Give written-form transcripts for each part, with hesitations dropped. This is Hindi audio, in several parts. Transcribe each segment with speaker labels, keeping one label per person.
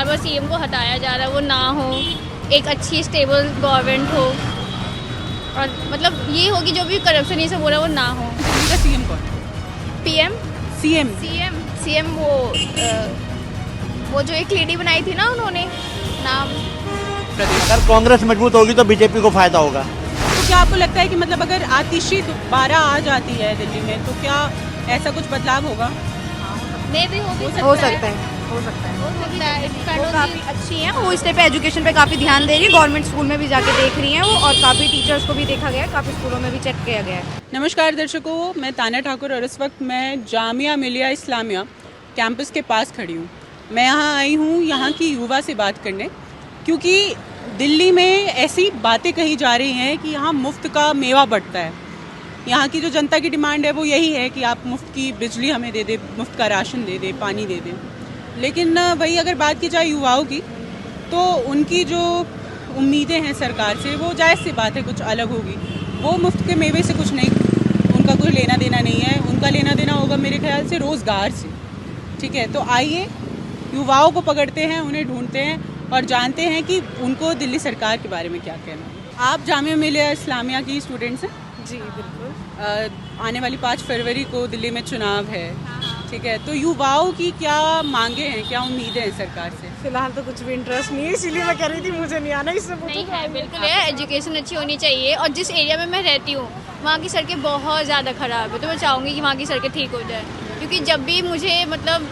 Speaker 1: बार बार सीएम को हटाया जा रहा है वो ना हो, एक अच्छी स्टेबल गवर्नमेंट हो और मतलब ये हो कि जो भी करप्शन ये सब हो रहा है वो ना हो।
Speaker 2: दिल्ली का सीएम कौन?
Speaker 1: पीएम
Speaker 2: सीएम
Speaker 1: सीएम वो जो एक लेडी बनाई थी ना उन्होंने नाम।
Speaker 3: अगर कांग्रेस मजबूत होगी तो बीजेपी को फायदा होगा।
Speaker 2: तो क्या आपको लगता है कि मतलब अगर आतिशी दोबारा आ जाती है दिल्ली में तो क्या ऐसा कुछ बदलाव होगा?
Speaker 1: मे भी हो सकता है।
Speaker 4: हो सकता है। वो काफ़ी अच्छी हैं, वो इस पे एजुकेशन पे काफ़ी ध्यान दे रही है, गवर्नमेंट स्कूल में भी जाके देख रही हैं वो, और काफ़ी टीचर्स को भी देखा गया है, काफ़ी स्कूलों में भी चेक किया गया है।
Speaker 2: नमस्कार दर्शकों, मैं ताना ठाकुर और इस वक्त मैं जामिया मिलिया इस्लामिया कैंपस के पास खड़ी हूँ। मैं यहाँ आई हूँ यहाँ की युवा से बात करने, क्योंकि दिल्ली में ऐसी बातें कही जा रही हैं कि यहाँ मुफ्त का मेवा बढ़ता है। यहाँ की जो जनता की डिमांड है वो यही है कि आप मुफ्त की बिजली हमें दे दे, मुफ्त का राशन दे दे, पानी दे दे। लेकिन वही अगर बात की जाए युवाओं की, तो उनकी जो उम्मीदें हैं सरकार से वो जायज़ सी बात है, कुछ अलग होगी। वो मुफ्त के मेवे से कुछ नहीं, उनका कुछ लेना देना नहीं है। उनका लेना देना होगा मेरे ख्याल से रोज़गार से। ठीक है, तो आइए युवाओं को पकड़ते हैं, उन्हें ढूंढते हैं और जानते हैं कि उनको दिल्ली सरकार के बारे में क्या कहना है। आप जामिया मिलिया इस्लामिया की स्टूडेंट्स हैं?
Speaker 4: जी बिल्कुल।
Speaker 2: आने वाली 5 फरवरी को दिल्ली में चुनाव है, ठीक है, तो युवाओं की क्या मांगे हैं, क्या उम्मीदें हैं सरकार से?
Speaker 4: फिलहाल तो कुछ भी इंटरेस्ट नहीं है, इसीलिए मैं कह रही थी मुझे नहीं आना, इससे
Speaker 1: नहीं है, बिल्कुल है। एजुकेशन अच्छी होनी चाहिए और जिस एरिया में मैं रहती हूँ वहाँ की सड़कें बहुत ज़्यादा ख़राब है, तो मैं चाहूँगी कि वहाँ की सड़कें ठीक हो जाए। क्योंकि जब भी मुझे मतलब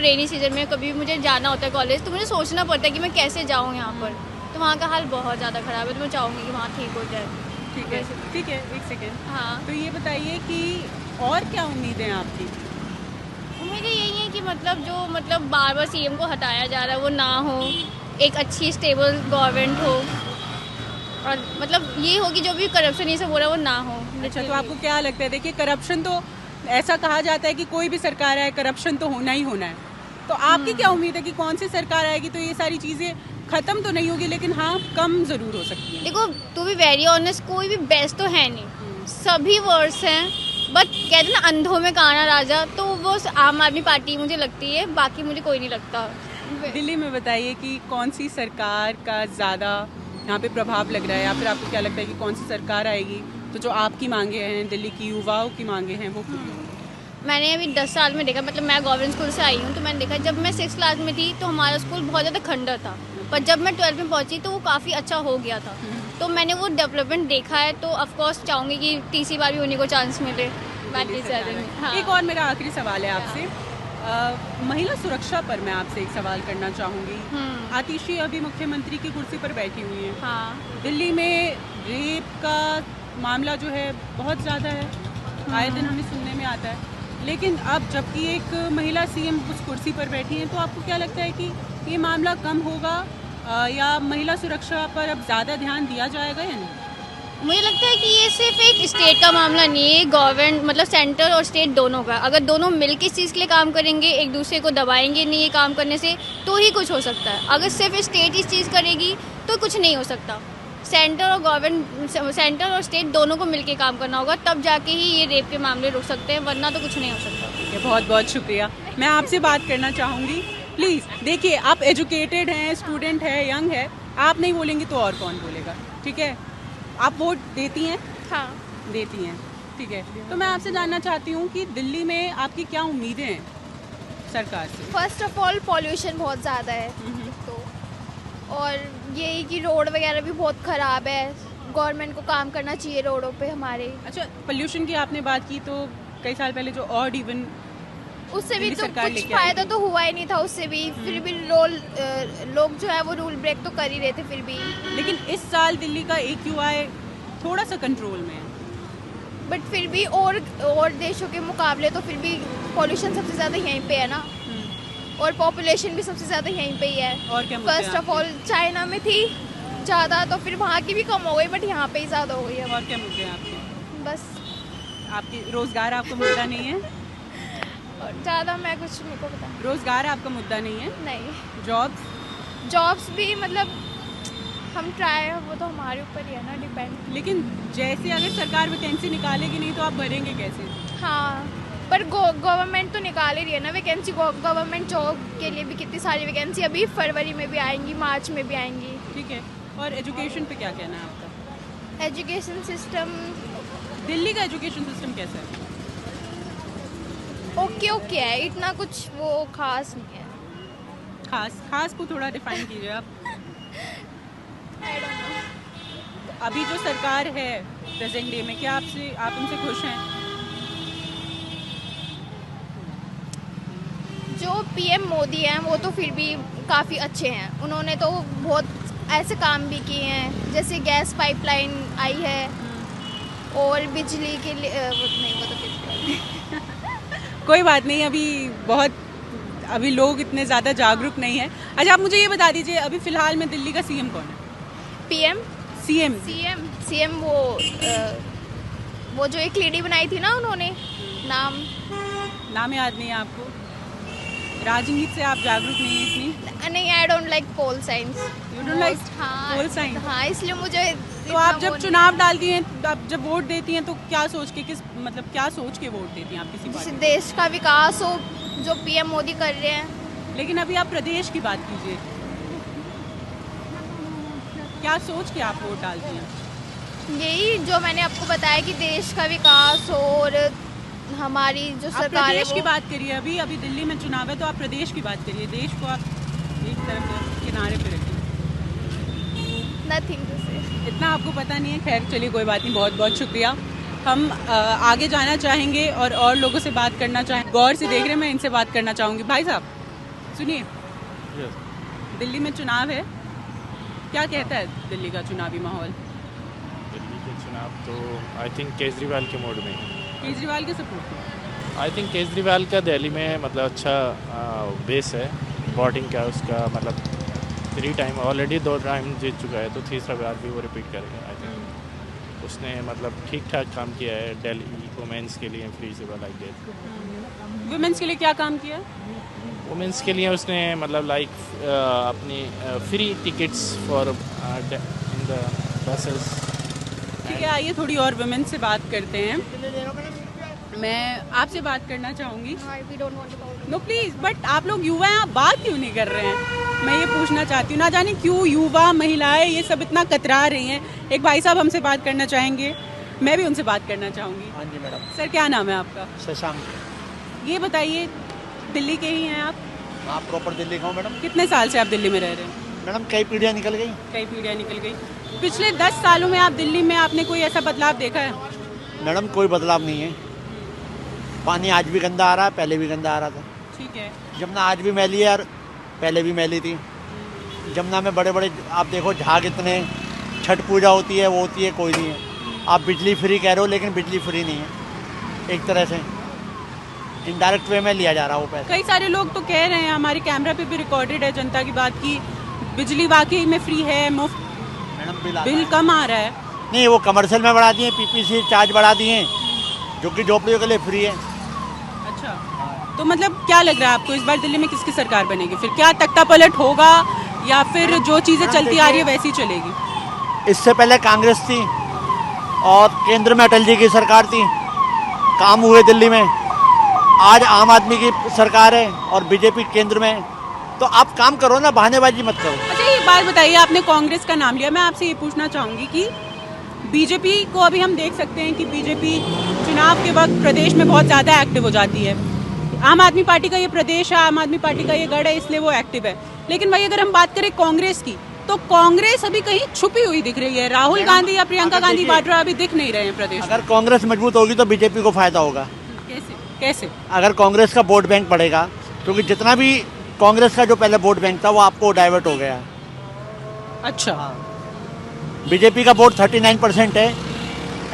Speaker 1: रेनी सीजन में कभी भी मुझे जाना होता है कॉलेज, तो मुझे सोचना पड़ता है कि मैं कैसे जाऊँ यहाँ पर, तो वहाँ का हाल बहुत ज़्यादा ख़राब है, तो मैं चाहूँगी कि वहाँ ठीक हो जाए।
Speaker 2: ठीक है, एक सेकेंड।
Speaker 1: हाँ,
Speaker 2: तो ये बताइए कि और क्या उम्मीदें हैं आपकी?
Speaker 1: उम्मीदें यही है कि जो बार बार सीएम को हटाया जा रहा है वो ना हो, एक अच्छी स्टेबल गवर्नमेंट हो और मतलब ये हो कि जो भी करप्शन ये सब हो रहा है वो ना हो।
Speaker 2: अच्छा, तो आपको क्या लगता है? देखिए, करप्शन तो ऐसा कहा जाता है कि कोई भी सरकार आए करप्शन तो होना ही होना है। तो आपकी क्या उम्मीद है कि कौन सी सरकार आएगी तो ये सारी चीज़ें ख़त्म तो नहीं होगी, लेकिन हाँ कम ज़रूर हो सकती है?
Speaker 1: देखो, टू बी वेरी ऑनेस्ट, कोई भी बेस्ट तो है नहीं, सभी वर्स हैं, बट कहते हैं ना अंधों में काना राजा, तो वो आम आदमी पार्टी मुझे लगती है, बाकी मुझे कोई नहीं लगता।
Speaker 2: दिल्ली में बताइए कि कौन सी सरकार का ज़्यादा यहाँ पे प्रभाव लग रहा है, या फिर आपको क्या लगता है कि कौन सी सरकार आएगी तो जो आपकी मांगे हैं, दिल्ली की युवाओं की मांगे हैं, वो पूरी?
Speaker 1: मैंने अभी 10 साल में देखा, मतलब मैं गवर्नमेंट स्कूल से आई हूँ, तो मैंने देखा जब मैं 6th क्लास में थी तो हमारा स्कूल बहुत ज़्यादा खंडर था, पर जब मैं 12th में पहुँची तो वो काफ़ी अच्छा हो गया था। तो मैंने वो डेवलपमेंट देखा है, तो ऑफकोर्स चाहूँगी कि तीसरी बार भी उन्हीं को चांस मिले। हाँ।
Speaker 2: एक और मेरा आखिरी सवाल है आपसे, महिला सुरक्षा पर मैं आपसे एक सवाल करना चाहूँगी। आतिशी अभी मुख्यमंत्री की कुर्सी पर बैठी हुई हैं।
Speaker 1: हाँ,
Speaker 2: दिल्ली में रेप का मामला जो है बहुत ज़्यादा है, आए दिन हमें सुनने में आता है। लेकिन अब जबकि एक महिला सीएम उस कुर्सी पर बैठी हैं, तो आपको क्या लगता है कि ये मामला कम होगा या महिला सुरक्षा पर अब ज़्यादा ध्यान दिया जाएगा या नहीं?
Speaker 1: मुझे लगता है कि ये सिर्फ एक स्टेट का मामला नहीं है, गवर्नमेंट मतलब सेंटर और स्टेट दोनों का। अगर दोनों मिलकर इस चीज़ के लिए काम करेंगे, एक दूसरे को दबाएंगे नहीं ये काम करने से, तो ही कुछ हो सकता है। अगर सिर्फ स्टेट इस चीज़ करेगी तो कुछ नहीं हो सकता। सेंटर और स्टेट दोनों को मिलकर काम करना होगा, तब जाके ही ये रेप के मामले रुक सकते हैं, वरना तो कुछ नहीं हो सकता।
Speaker 2: ठीक है, बहुत बहुत शुक्रिया। मैं आपसे बात करना चाहूँगी, प्लीज़ देखिए, आप एजुकेटेड हैं, स्टूडेंट है, यंग है, आप नहीं बोलेंगी तो और कौन बोलेगा? ठीक है, आप वोट देती हैं?
Speaker 1: हाँ,
Speaker 2: देती हैं, ठीक है। तो मैं आपसे जानना चाहती हूँ कि दिल्ली में आपकी क्या उम्मीदें हैं सरकार से?
Speaker 5: फर्स्ट ऑफ ऑल पॉल्यूशन बहुत ज़्यादा है, तो और यही कि रोड वगैरह भी बहुत ख़राब है, गवर्नमेंट को काम करना चाहिए रोडों पे हमारे।
Speaker 2: अच्छा, पोल्यूशन की आपने बात की, तो कई साल पहले जो ऑड इवन
Speaker 5: उससे भी
Speaker 2: दिल्ली
Speaker 5: तो
Speaker 2: सरकार
Speaker 5: कुछ
Speaker 2: लेके आई
Speaker 5: फ़ायदा
Speaker 2: थी।
Speaker 5: तो हुआ ही नहीं था, उससे भी फिर भी लोग जो है वो रूल ब्रेक तो कर ही रहे थे फिर भी।
Speaker 2: लेकिन इस साल दिल्ली का AQI थोड़ा सा कंट्रोल में है।
Speaker 5: बट फिर भी और देशों के मुकाबले तो फिर भी पॉल्यूशन सबसे ज़्यादा यहीं पे है ना, और पॉपुलेशन भी सबसे ज़्यादा यहीं पे ही है।
Speaker 2: और क्या मुद्दे
Speaker 5: फर्स्ट
Speaker 2: हैं
Speaker 5: ऑफ ऑल चाइना में थी ज़्यादा, तो फिर वहाँ की भी कम हो गई, बट यहाँ पे ही ज़्यादा हो गई है।
Speaker 2: और क्या मुद्दे हैं आपके?
Speaker 5: बस
Speaker 2: आपके रोजगार आपका मुद्दा नहीं है?
Speaker 5: और ज़्यादा मैं कुछ मेरे को पता
Speaker 2: रोजगार आपका मुद्दा नहीं है?
Speaker 5: नहीं।
Speaker 2: जॉब्स?
Speaker 5: जॉब्स भी मतलब हम ट्राई, वो तो हमारे ऊपर ही है ना डिपेंड।
Speaker 2: लेकिन जैसे अगर सरकार वैकेंसी निकालेगी नहीं तो आप भरेंगे कैसे?
Speaker 5: हाँ, पर गवर्नमेंट तो निकाल ही रही है ना वैकेंसी। गवर्नमेंट जॉब के लिए भी कितनी सारी वैकेंसी अभी फरवरी में भी आएंगी, मार्च में भी आएंगी।
Speaker 2: ठीक है, और एजुकेशन पे क्या कहना है आपका?
Speaker 5: एजुकेशन सिस्टम
Speaker 2: दिल्ली का एजुकेशन सिस्टम कैसा है?
Speaker 5: ओके है, इतना कुछ वो खास नहीं है।
Speaker 2: खास को थोड़ा डिफाइन कीजिए आप।
Speaker 5: I don't know.
Speaker 2: अभी जो सरकार है प्रेजेंट डे में, क्या आप उनसे खुश हैं?
Speaker 5: जो पीएम मोदी हैं वो तो फिर भी काफ़ी अच्छे हैं। उन्होंने तो बहुत ऐसे काम भी किए हैं, जैसे गैस पाइपलाइन आई है और बिजली के लिए वो तो किस
Speaker 2: कोई बात नहीं, अभी लोग इतने ज़्यादा जागरूक नहीं हैं। अच्छा, आप मुझे ये बता दीजिए, अभी फ़िलहाल में दिल्ली का सीएम कौन है?
Speaker 5: पीएम
Speaker 2: सीएम
Speaker 5: वो जो एक लेडी बनाई थी ना उन्होंने, नाम
Speaker 2: याद नहीं है आपको? राजनीति से आप जागरूक नहीं है इतनी?
Speaker 5: नहीं, I don't like pol science.
Speaker 2: You don't like
Speaker 5: हाँ,
Speaker 2: poll sign?
Speaker 5: हाँ, इसलिए मुझे
Speaker 2: तो आप जब चुनाव डालती हैं, आप जब वोट देती हैं, तो क्या सोच के वोट देती हैं आप किसी
Speaker 5: जिससे
Speaker 2: पार्टी?
Speaker 5: देश का विकास हो, जो पीएम मोदी कर रहे हैं।
Speaker 2: लेकिन अभी आप प्रदेश की बात कीजिए, क्या सोच के आप वोट डालती हैं?
Speaker 5: यही जो मैंने आपको बताया कि देश का विकास हो और हमारी जो
Speaker 2: आप
Speaker 5: सरकार है
Speaker 2: प्रदेश की
Speaker 5: वो
Speaker 2: बात करिए। अभी दिल्ली में चुनाव है, तो आप प्रदेश की बात करिए। देश को आप एक तरफ किनारे पे रखिए।
Speaker 5: नथिंग टू से।
Speaker 2: इतना आपको पता नहीं है। खैर चलिए, कोई बात नहीं, बहुत बहुत शुक्रिया। हम आगे जाना चाहेंगे और लोगों से बात करना चाहेंगे। गौर से देख रहे हैं, मैं इनसे बात करना चाहूँगी। भाई साहब सुनिए, दिल्ली में चुनाव है, क्या कहता है दिल्ली का चुनावी माहौल?
Speaker 6: दिल्ली के चुनाव तो आई थिंक केजरीवाल के मोड में है।
Speaker 2: केजरीवाल के सपोर्ट में?
Speaker 6: आई थिंक केजरीवाल का दिल्ली में मतलब अच्छा बेस है वोटिंग का। उसका मतलब 3 टाइम ऑलरेडी 2 टाइम जीत चुका है, तो तीसरा बार भी वो रिपीट करेगा। आई थिंक उसने मतलब ठीक ठाक काम किया है दिल्ली वुमेंस के लिए, free civil like that.
Speaker 2: Women's के लिए क्या काम किया?
Speaker 6: वुमेंस के लिए उसने मतलब लाइक अपनी free tickets for in the buses.
Speaker 2: ठीक है, आइए थोड़ी और वुमेन से बात करते हैं। मैं आपसे बात करना चाहूँगी। नो प्लीज़, बट आप लोग युवा हैं, आप बात क्यों नहीं कर रहे हैं? मैं ये पूछना चाहती हूँ, ना जाने क्यों युवा महिलाएं ये सब इतना कतरा रही हैं। एक भाई साहब हमसे बात करना चाहेंगे, मैं भी उनसे बात करना चाहूँगी।
Speaker 3: हाँ जी मैडम।
Speaker 2: सर, क्या नाम है आपका?
Speaker 3: शशांक।
Speaker 2: ये बताइए, दिल्ली के ही हैं आप?
Speaker 3: आप प्रॉपर दिल्ली का हूँ मैडम।
Speaker 2: कितने साल से आप दिल्ली में रह रहे हैं?
Speaker 3: मैडम कई पीढ़ियाँ निकल गई।
Speaker 2: कई पीढ़ियाँ निकल गई। पिछले 10 सालों में आप दिल्ली में आपने कोई ऐसा बदलाव देखा है?
Speaker 3: मैडम कोई बदलाव नहीं है। पानी आज भी गंदा आ रहा है, पहले भी गंदा आ रहा था।
Speaker 2: ठीक है।
Speaker 3: जमुना आज भी मैली है और पहले भी मैली थी। जमुना में बड़े बड़े आप देखो झाग इतने, छठ पूजा होती है वो होती है, कोई नहीं है। आप बिजली फ्री कह रहे हो, लेकिन बिजली फ्री नहीं है। एक तरह से इनडायरेक्ट वे में लिया जा रहा है वो पैसा।
Speaker 2: कई सारे लोग तो कह रहे हैं, हमारे कैमरा पे भी रिकॉर्डेड है जनता की बात, की बिजली वाकई में फ्री है, मुफ्त
Speaker 3: मैडम
Speaker 2: बिल कम आ रहा है।
Speaker 3: नहीं, वो कमर्शियल में बढ़ा दिए, पीपीसी चार्ज बढ़ा दिए, जो कि झोपड़ियों के लिए फ्री है।
Speaker 2: अच्छा, तो मतलब क्या लग रहा है आपको, इस बार दिल्ली में किसकी सरकार बनेगी? फिर क्या तख्ता पलट होगा या फिर जो चीज़ें चलती आ रही है वैसी चलेगी?
Speaker 3: इससे पहले कांग्रेस थी और केंद्र में अटल जी की सरकार थी, काम हुए दिल्ली में। आज आम आदमी की सरकार है और बीजेपी केंद्र में है, तो आप काम करो ना, बहानेबाजी मत करो।
Speaker 2: अच्छा, ये बात बताइए, आपने कांग्रेस का नाम लिया, मैं आपसे ये पूछना चाहूँगी कि बीजेपी को अभी हम देख सकते हैं कि बीजेपी चुनाव के वक्त प्रदेश में बहुत ज़्यादा एक्टिव हो जाती है। आम आदमी पार्टी का ये प्रदेश है, आम आदमी पार्टी का ये गढ़ है, इसलिए वो एक्टिव है। लेकिन भाई अगर हम बात करें कांग्रेस की, तो कांग्रेस अभी कहीं छुपी हुई दिख रही है। राहुल गांधी या प्रियंका गांधी वाड्रा अभी दिख नहीं रहे हैं प्रदेश में।
Speaker 3: अगर कांग्रेस मजबूत होगी तो बीजेपी को फायदा होगा।
Speaker 2: कैसे?
Speaker 3: अगर कांग्रेस का वोट बैंक बढ़ेगा, क्योंकि जितना भी कांग्रेस का जो पहले वोट बैंक था वो आपको डाइवर्ट हो गया।
Speaker 2: अच्छा,
Speaker 3: बीजेपी का वोट 39% है,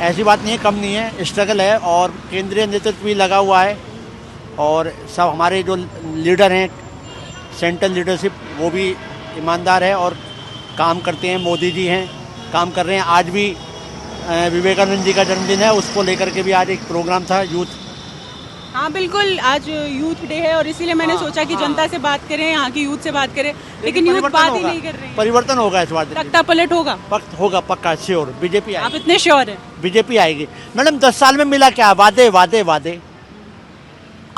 Speaker 3: ऐसी बात नहीं है, कम नहीं है, स्ट्रगल है। और केंद्रीय नेतृत्व भी लगा हुआ है और सब हमारे जो लीडर हैं, सेंट्रल लीडरशिप, वो भी ईमानदार है और काम करते हैं। मोदी जी हैं, काम कर रहे हैं। आज भी विवेकानंद जी का जन्मदिन है, उसको लेकर के भी आज एक प्रोग्राम था यूथ।
Speaker 2: हाँ बिल्कुल, आज यूथ डे है और इसीलिए मैंने सोचा कि जनता से बात करें, यहाँ की यूथ से बात करें, लेकिन यूथ बात ही नहीं कर रही है।
Speaker 3: परिवर्तन होगा इस बार,
Speaker 2: तख्ता पलट होगा?
Speaker 3: होगा पक्का, श्योर। बीजेपी
Speaker 2: आप इतने श्योर हैं?
Speaker 3: बीजेपी आएगी मैडम। 10 साल में मिला क्या? वादे वादे वादे।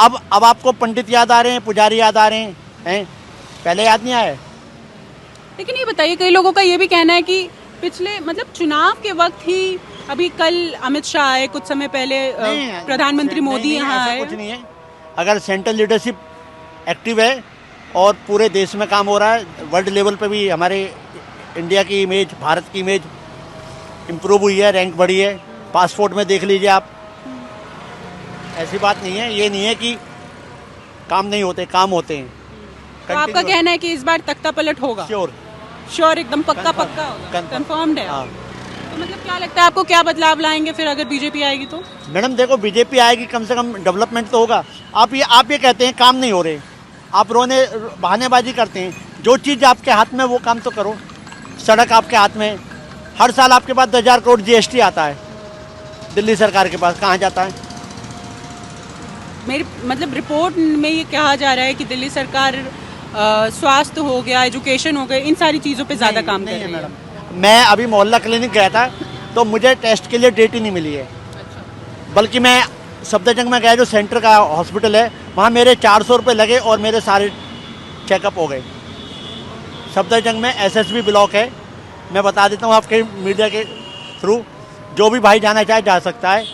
Speaker 3: अब आपको पंडित याद आ रहे हैं, पुजारी याद आ रहे हैं, पहले याद नहीं आए?
Speaker 2: लेकिन ये बताइए, कई लोगों का ये भी कहना है कि पिछले मतलब चुनाव के वक्त ही, अभी कल अमित शाह आए, कुछ समय पहले प्रधानमंत्री मोदी यहाँ आए।
Speaker 3: कुछ नहीं है। अगर सेंट्रल लीडरशिप एक्टिव है और पूरे देश में काम हो रहा है, वर्ल्ड लेवल पे भी हमारे इंडिया की इमेज, भारत की इमेज इम्प्रूव हुई है, रैंक बढ़ी है। पासपोर्ट में देख लीजिए आप, ऐसी बात नहीं है। ये नहीं है कि काम नहीं होते, काम होते हैं।
Speaker 2: तो आपका कहना है कि इस बार तख्ता पलट होगा? श्योर, एकदम पक्का होगा, कंफर्म्ड है।
Speaker 3: हाँ।
Speaker 2: तो मतलब क्या लगता है आपको, क्या बदलाव लाएंगे फिर अगर बीजेपी आएगी तो?
Speaker 3: मैडम देखो, बीजेपी आएगी, कम से कम डेवलपमेंट तो होगा। आप ये कहते हैं काम नहीं हो रहे, आप बहानेबाजी करते हैं। जो चीज़ आपके हाथ में वो काम तो करो। सड़क आपके हाथ में, हर साल आपके पास 10,000 करोड़ जीएसटी आता है दिल्ली सरकार के पास, कहाँ जाता है?
Speaker 2: मेरी मतलब रिपोर्ट में ये कहा जा रहा है कि दिल्ली सरकार स्वास्थ्य हो गया, एजुकेशन हो गया, इन सारी चीज़ों पे ज़्यादा काम कर रही है।
Speaker 3: मैडम, मैं अभी मोहल्ला क्लिनिक गया था तो मुझे टेस्ट के लिए डेट ही नहीं मिली है। बल्कि मैं सफदरजंग में गया, जो सेंटर का हॉस्पिटल है, वहाँ मेरे 400 रुपये लगे और मेरे सारे चेकअप हो गए। सफदरजंग में एसएसबी ब्लॉक है, मैं बता देता हूँ आपके मीडिया के थ्रू, जो भी भाई जाना चाहे जा सकता है।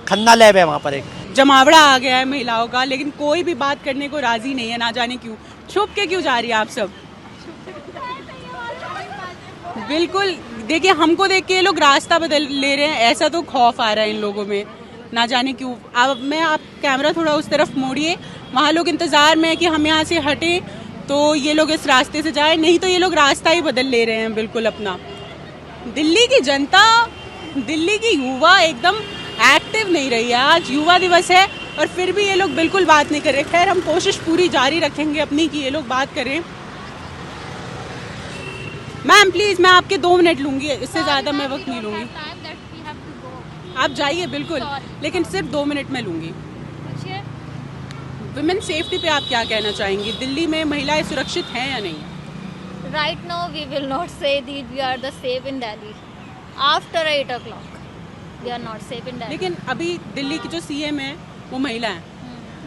Speaker 3: खन्ना लैब है वहाँ पर एक।
Speaker 2: जमावड़ा आ गया है महिलाओं का, लेकिन कोई भी बात करने को राजी नहीं है, ना जाने क्यों। छुप के क्यों जा रही है आप सब? बिल्कुल, देखिए हमको देख के ये लोग रास्ता बदल ले रहे हैं, ऐसा तो खौफ आ रहा है इन लोगों में, ना जाने क्यों। अब आप कैमरा थोड़ा उस तरफ मोड़िए, वहाँ लोग इंतज़ार में है कि हम यहाँ से हटें तो ये लोग इस रास्ते से जाए, नहीं तो ये लोग रास्ता ही बदल ले रहे हैं बिल्कुल अपना। दिल्ली की जनता, दिल्ली की युवा एकदम एक्टिव नहीं रही है। आज युवा दिवस है और फिर भी ये लोग बिल्कुल बात नहीं कर रहे। खैर, हम कोशिश पूरी जारी रखेंगे अपनी कि ये लोग बात करें। मैम प्लीज़, मैं आपके 2 मिनट लूँगी, इससे ज़्यादा मैं वक्त नहीं लूँगी। आप जाइए बिल्कुल, लेकिन सिर्फ 2 मिनट में लूँगी। वुमेन सेफ्टी पे आप क्या कहना चाहेंगी? दिल्ली में महिलाएं सुरक्षित हैं या नहीं?
Speaker 1: Right now we will not say that we are the safe in Delhi. After 8 o'clock, we are not safe in Delhi.
Speaker 2: लेकिन अभी दिल्ली की जो सीएम है वो महिला है,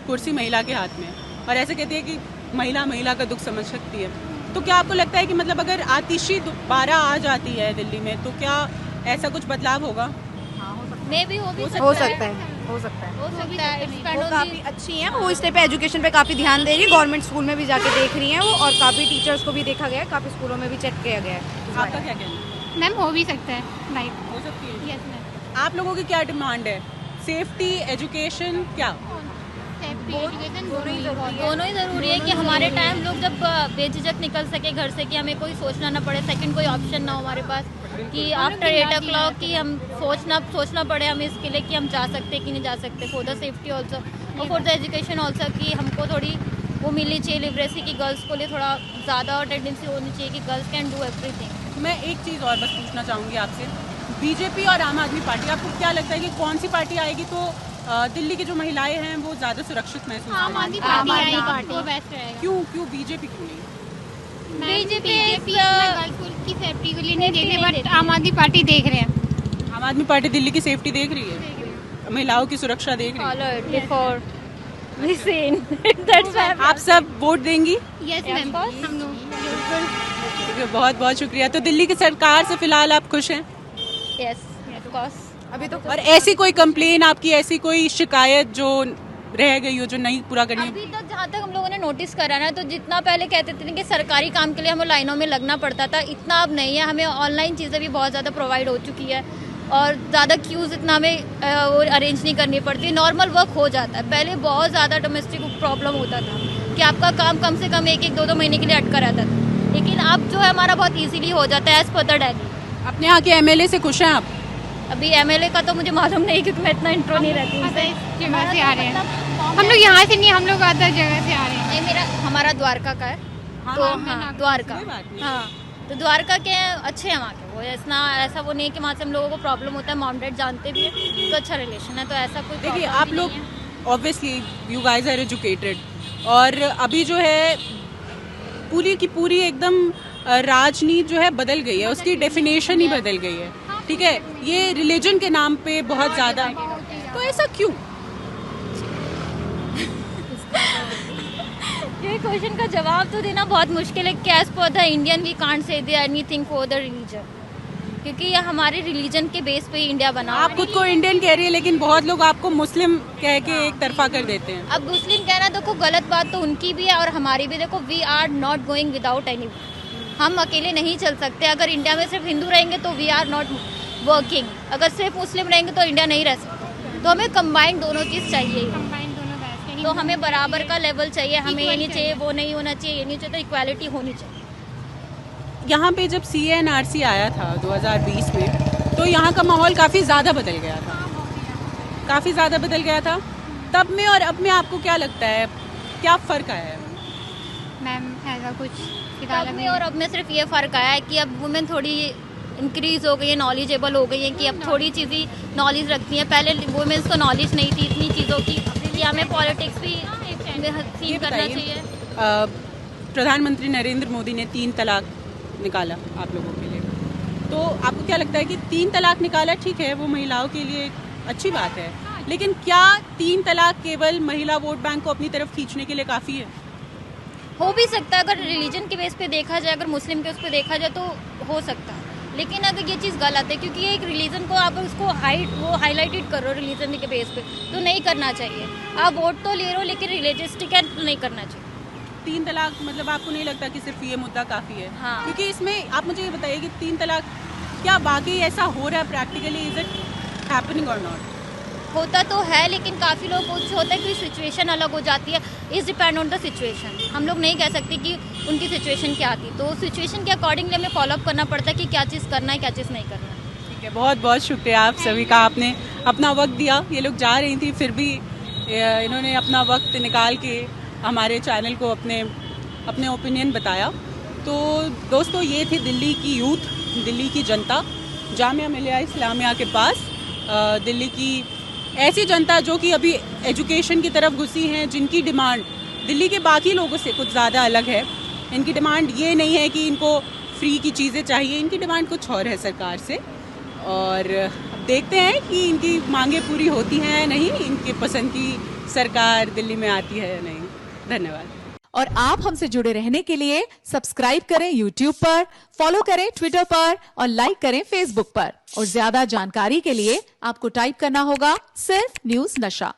Speaker 2: कुर्सी महिला के हाथ में है, और ऐसे कहती है कि महिला का दुख समझ सकती है। तो क्या आपको लगता है कि मतलब अगर आतिशी दोबारा आ जाती है दिल्ली में तो क्या ऐसा कुछ बदलाव होगा?
Speaker 1: मे भी हो सकता है।
Speaker 4: हो सकता है। वो काफ़ी अच्छी हैं, वो इस टाइप पे एजुकेशन पे काफ़ी ध्यान दे रही है, गवर्नमेंट स्कूल में भी जाके देख रही हैं वो, और काफ़ी टीचर्स को भी देखा गया है, काफ़ी स्कूलों में भी चेक किया गया है।
Speaker 2: आपका क्या कहना है?
Speaker 5: मैम हो भी सकता है, राइट,
Speaker 2: हो सकती है।
Speaker 5: Yes ma'am.
Speaker 2: आप लोगों की क्या डिमांड है? सेफ्टी, एजुकेशन, क्या?
Speaker 1: दोनों ही ज़रूरी है कि हमारे टाइम लोग जब बेझिझक निकल सके घर से, कि हमें कोई सोचना ना पड़े, सेकंड कोई ऑप्शन ना हो हमारे पास, कि आफ्टर 8 o'clock कि हम सोचना पड़े हमें इसके लिए कि हम जा सकते कि नहीं जा सकते, फॉर द सेफ्टी ऑल्सो और फॉर द एजुकेशन ऑल्सो, कि हमको थोड़ी वो मिलनी चाहिए लिटरेसी, की गर्ल्स को लिए थोड़ा ज़्यादा टेंडेंसी होनी चाहिए कि गर्ल्स कैन डू एवरीथिंग।
Speaker 2: मैं एक चीज़ और बस पूछना चाहूँगी आपसे, बीजेपी और आम आदमी पार्टी, आपको क्या लगता है कि कौन सी पार्टी आएगी तो दिल्ली की जो महिलाएं हैं वो ज़्यादा सुरक्षित महसूस
Speaker 5: आम आदमी पार्टी वो बेस्ट रहेगा।
Speaker 2: क्यों बीजेपी क्यों नहीं?
Speaker 5: बीजेपी गर्ल्स की सेफ्टी के लिए नहीं देख रहे, बट आम आदमी पार्टी देख रहे हैं।
Speaker 2: आम आदमी पार्टी दिल्ली की सेफ्टी देख रही है, महिलाओं की सुरक्षा देख रही है। आप सब वोट देंगी?
Speaker 5: यस मैम, हम लोग
Speaker 2: बहुत बहुत शुक्रिया। तो दिल्ली की सरकार से फिलहाल आप खुश हैं?
Speaker 1: Yes of course.
Speaker 4: अभी तो
Speaker 2: और ऐसी कोई कंप्लेन आपकी, ऐसी कोई शिकायत जो रह गई हो, जो नहीं पूरा करनी?
Speaker 1: अभी तक जहाँ तक हम लोगों ने नोटिस करा ना, तो जितना पहले कहते थे कि सरकारी काम के लिए हमें लाइनों में लगना पड़ता था, इतना अब नहीं है। हमें ऑनलाइन चीज़ें भी बहुत ज़्यादा प्रोवाइड हो चुकी है और ज़्यादा क्यूज़ इतना हमें वो अरेंज नहीं करनी पड़ती, नॉर्मल वर्क हो जाता है। पहले बहुत ज़्यादा डोमेस्टिक प्रॉब्लम होता था कि आपका काम कम से कम 1-2 महीने के लिए अटका रहता था, लेकिन अब जो है हमारा बहुत ईजीली हो जाता है एज़ पर द डेली।
Speaker 2: अपने यहाँ के एमएलए से खुश हैं आप?
Speaker 1: अभी एमएलए का तो मुझे मालूम नहीं क्योंकि मैं इतना इंट्रो नहीं रहती हूँ।
Speaker 5: जगह से आ रहे हैं हम लोग, यहाँ से नहीं, हम लोग अदर जगह से आ रहे हैं।
Speaker 1: नहीं, हमारा द्वारका का है। तो हाँ द्वारका, हाँ तो द्वारका के अच्छे हैं वहाँ के, वो ऐसा वो नहीं है कि वहाँ से हम लोगों को प्रॉब्लम होता है, मॉम डैड जानते भी है तो अच्छा रिलेशन है, तो ऐसा कोई
Speaker 2: देखिए आप लोग obviously you guys are educated, और अभी जो है पूरी की पूरी एकदम राजनीति जो है बदल गई है, उसकी डेफिनेशन ही बदल गई है, ठीक है। ये रिलीजन के नाम पे बहुत ज़्यादा, तो ऐसा क्यों?
Speaker 1: क्वेश्चन का जवाब तो देना बहुत मुश्किल है कि as per the Indian we can't say they anything for the religion, क्योंकि ये हमारे रिलीजन के बेस पे ही इंडिया बना।
Speaker 2: आप खुद को इंडियन कह रही है, लेकिन बहुत लोग आपको मुस्लिम कह के एक तरफा कर देते हैं।
Speaker 1: अब मुस्लिम कहना देखो गलत बात तो उनकी भी है और हमारी भी। देखो we are not going without any, हम अकेले नहीं चल सकते। अगर इंडिया में सिर्फ हिंदू रहेंगे तो वी आर नॉट वर्किंग, अगर सिर्फ मुस्लिम रहेंगे तो इंडिया नहीं रह सकता। तो हमें कंबाइन दोनों चीज़ चाहिए, तो हमें बराबर का लेवल चाहिए। हमें ये नहीं चाहिए वो नहीं होना चाहिए, ये नहीं चाहिए, तो इक्वालिटी होनी चाहिए।
Speaker 2: यहाँ पे जब CA/NRC आया था 2020 में, तो यहाँ का माहौल काफ़ी ज़्यादा बदल गया था, काफ़ी ज़्यादा बदल गया था। तब में और अब में आपको क्या लगता है, क्या फ़र्क आया है?
Speaker 7: मैम ऐसा कुछ
Speaker 1: तब में और अब में सिर्फ ये फ़र्क आया है कि अब वुमेन थोड़ी इंक्रीज़ हो गई है, नॉलेजेबल हो गई है, कि अब थोड़ी चीज़ें नॉलेज रखती हैं। पहले वुमेन्स को नॉलेज नहीं थी इतनी चीज़ों की, कि हमें पॉलिटिक्स भी सीन करना चाहिए।
Speaker 2: प्रधानमंत्री नरेंद्र मोदी ने 3 तलाक निकाला आप लोगों के लिए, तो आपको क्या लगता है कि 3 तलाक निकाला ठीक है, वो महिलाओं के लिए अच्छी बात है, लेकिन क्या 3 तलाक केवल महिला वोट बैंक को अपनी तरफ खींचने के लिए काफ़ी है?
Speaker 1: हो भी सकता है, अगर रिलीजन के बेस पे देखा जाए, अगर मुस्लिम के उस पर देखा जाए तो हो सकता है। लेकिन अगर ये चीज़ गलत है, क्योंकि ये एक रिलीजन को आप उसको हाईलाइटेड कर रहे हो रिलीजन के बेस पे, तो नहीं करना चाहिए। आप वोट तो ले रहे हो लेकिन रिलीजियस्टिक नहीं करना चाहिए।
Speaker 2: 3 तलाक मतलब आपको नहीं लगता कि सिर्फ ये मुद्दा काफ़ी है?
Speaker 1: हाँ।
Speaker 2: क्योंकि इसमें आप मुझे ये बताइए कि 3 तलाक क्या वाकई ऐसा हो रहा है प्रैक्टिकली, इज इट हैपनिंग और नॉट?
Speaker 1: होता तो है, लेकिन काफ़ी लोग कुछ होता है कि सिचुएशन अलग हो जाती है। इस डिपेंड ऑन द सिचुएशन, हम लोग नहीं कह सकते कि उनकी सिचुएशन क्या थी, तो सिचुएशन के अकॉर्डिंगली हमें फॉलोअप करना पड़ता है कि क्या चीज़ करना है, क्या चीज़ नहीं करना है।
Speaker 2: ठीक है, बहुत बहुत शुक्रिया आप सभी का, आपने अपना वक्त दिया। ये लोग जा रही थी, फिर भी इन्होंने अपना वक्त निकाल के हमारे चैनल को अपने ओपिनियन बताया। तो दोस्तों, ये थी दिल्ली की यूथ, दिल्ली की जनता, जामिया मिलिया इस्लामिया के पास। दिल्ली की ऐसी जनता जो कि अभी एजुकेशन की तरफ घुसी हैं, जिनकी डिमांड दिल्ली के बाकी लोगों से कुछ ज़्यादा अलग है। इनकी डिमांड ये नहीं है कि इनको फ्री की चीज़ें चाहिए, इनकी डिमांड कुछ और है सरकार से। और अब देखते हैं कि इनकी मांगें पूरी होती हैं या नहीं, इनके पसंद की सरकार दिल्ली में आती है या नहीं। धन्यवाद।
Speaker 8: और आप हमसे जुड़े रहने के लिए सब्सक्राइब करें YouTube पर, फॉलो करें Twitter पर और लाइक करें Facebook पर। और ज्यादा जानकारी के लिए आपको टाइप करना होगा सिर्फ न्यूज़ नशा।